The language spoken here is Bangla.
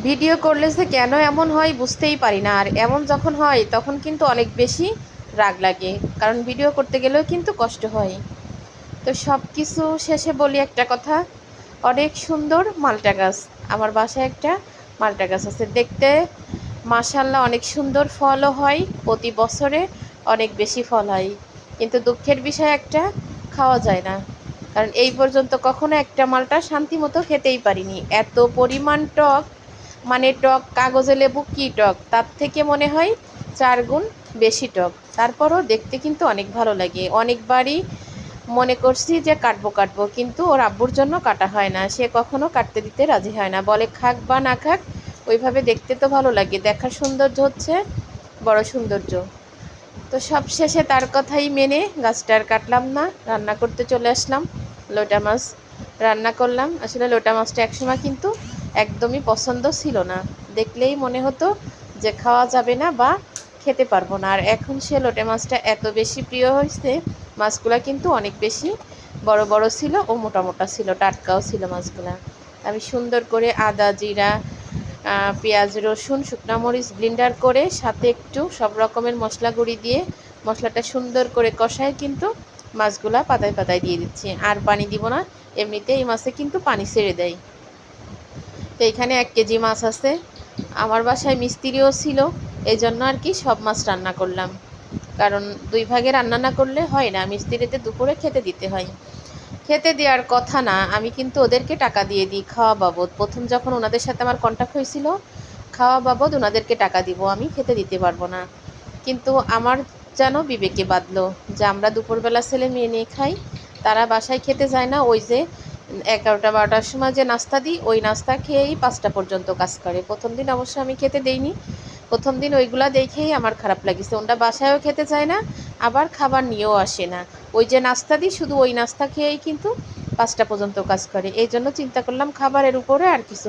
ভিডিও করলে যে কেন এমন হয় বুঝতেই পারি না, আর এমন যখন হয় তখন কিন্তু অনেক বেশি রাগ লাগে, কারণ ভিডিও করতে গেলেও কিন্তু কষ্ট হয়। তো সব কিছু শেষে বলি একটা কথা, অনেক সুন্দর মালটা গাছ। আমার বাসায় একটা মালটা গাছ আছে, দেখতে মাশাল্লাহ অনেক সুন্দর, ফলও হয় প্রতি বছরে, অনেক বেশি ফল হয়। কিন্তু দুঃখের বিষয় একটা, খাওয়া যায় না, কারণ এই পর্যন্ত কখনো একটা মালটা শান্তি মতো খেতেই পারিনি, এত পরিমাণ টক। মানে টক, কাগজে লেবু কী টক, তার থেকে মনে হয় 4 গুণ বেশি টক। তারপরও দেখতে কিন্তু অনেক ভালো লাগে। অনেকবারই মনে করছি যে কাটবো কাটবো, কিন্তু ওর আব্বুর জন্য কাটা হয় না, সে কখনো কাটতে দিতে রাজি হয় না, বলে খাক বা না খাক, ওইভাবে দেখতে তো ভালো লাগে, দেখার সৌন্দর্য হচ্ছে বড় সৌন্দর্য। তো সব শেষে তার কথাই মেনে গাছটা আর কাটলাম না, রান্না করতে চলে আসলাম। লোটা মাছ রান্না করলাম। আসলে লোটা মাছটা একসময় কিন্তু একদমই পছন্দ ছিল না, দেখলেই মনে হতো যে খাওয়া যাবে না বা খেতে পারবো না, আর এখন সে লোটে মাছটা এত বেশি প্রিয় হয়েছে। মাছগুলা কিন্তু অনেক বেশি বড় বড় ছিল ও মোটা মোটা ছিল, টাটকাও ছিল মাছগুলা। আমি সুন্দর করে আদা জিরা পেঁয়াজ রসুন শুকনো মরিচ ব্লেন্ডার করে, সাথে একটু সব রকমের মশলা গুঁড়ি দিয়ে মশলাটা সুন্দর করে কষায় কিন্তু মাছগুলা পাতায় পাতায় দিয়ে দিচ্ছি, আর পানি দিব না। এমনিতে এই মাছে কিন্তু পানি ছেড়ে দেয়। তো এখানে 1 কেজি মাছ আছে, আমার বাসায় মিস্ত্রিও ছিল, এই জন্য আর কি সব মাছ রান্না করলাম, কারণ 2 ভাগে রান্না না করলে হয় না, মিস্ত্রিতে দুপুরে খেতে দিতে হয়। খেতে দেওয়ার কথা না, আমি কিন্তু ওদেরকে টাকা দিয়ে দিই খাওয়া বাবদ। প্রথম যখন ওনাদের সাথে আমার কন্ট্যাক্ট হয়েছিল, খাওয়া বাবদ ওনাদেরকে টাকা দিব, আমি খেতে দিতে পারবো না। কিন্তু আমার যেন বিবেকে বাঁধলো যে আমরা দুপুরবেলা ছেলে মেয়ে নিয়ে খাই, তারা বাসায় খেতে যায় না, ওই যে 11টা 12টার সময় যে নাস্তা দিই, ওই নাস্তা খেয়েই 5টা পর্যন্ত কাজ করে। প্রথম দিন অবশ্য আমি খেতে দেইনি, প্রথম দিন ওইগুলা দেখেই আমার খারাপ লাগিছে, ওনরা বাসায়ও খেতে চায় না, আবার খাবার নিয়েও আসে না। ওই যে নাস্তা দিই, শুধু ওই নাস্তা খেয়েই কিন্তু 5টা পর্যন্ত কাজ করে। এই জন্য চিন্তা করলাম খাবারের উপরে আর কিছু